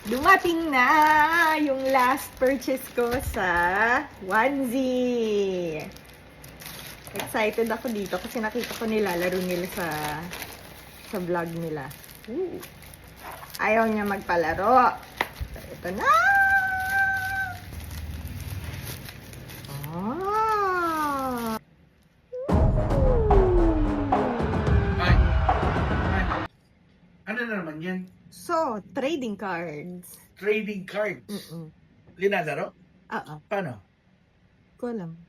Dumating na yung last purchase ko sa onesie. Excited ako dito kasi nakita ko nilalaro nila sa vlog nila. Ooh. Ayaw niya magpalaro. So, ito na! Ah! Ano na naman yan? So, trading cards. Trading cards. Mm-mm. Linalaro? Oo. Paano? Ko alam.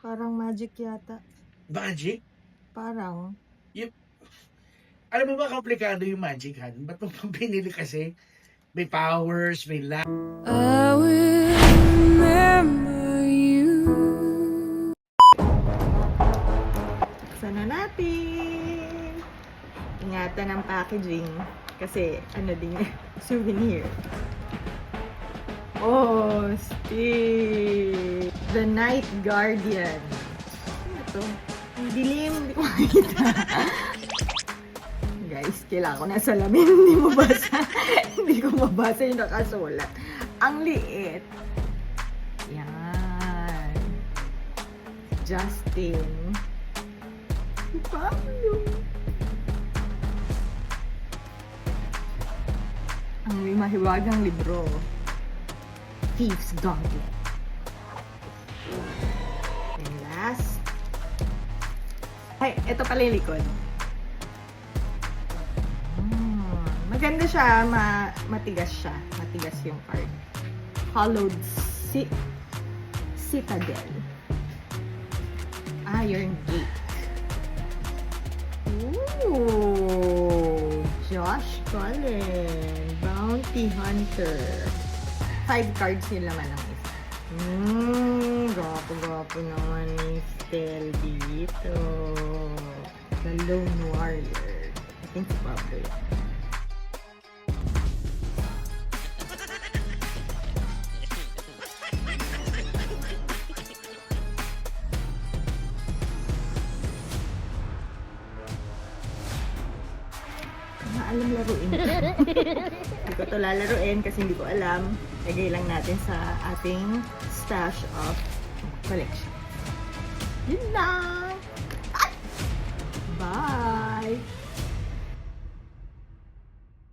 Parang magic yata. Magic? Parang. Alam mo ba komplikado yung magic hand? Ba't mo pang pinili kasi? May powers, may light. I will remember you. Buksan na natin. Ingatan ang packaging. Kasi, ano din, souvenir. Oh, stick. The Night Guardian. Ano ito? Ang dilim, hindi ko makita. Guys, kailangan ko na salamin. Hindi mabasa. Hindi ko mabasa yung nakasulat. Ang liit. Yan. Justin. Si Pablo. Ang may mahiwagang libro. Thief's Gauntlet. And last. Ay, ito pala yung likod. Maganda siya, matigas siya. Matigas yung card. Hollowed Citadel. Iron Gate. Ooh! Josh Cullen. Bounty Hunter. 5 cards yung laman ng isa. Gapo-gapo naman ni Stel dito. The Lone Warrior. I think si Pablo yun. Alam laruin. Hindi ko ito lalaruin kasi hindi ko alam. Lagay lang natin sa ating stash of collection. Yun lang! Bye!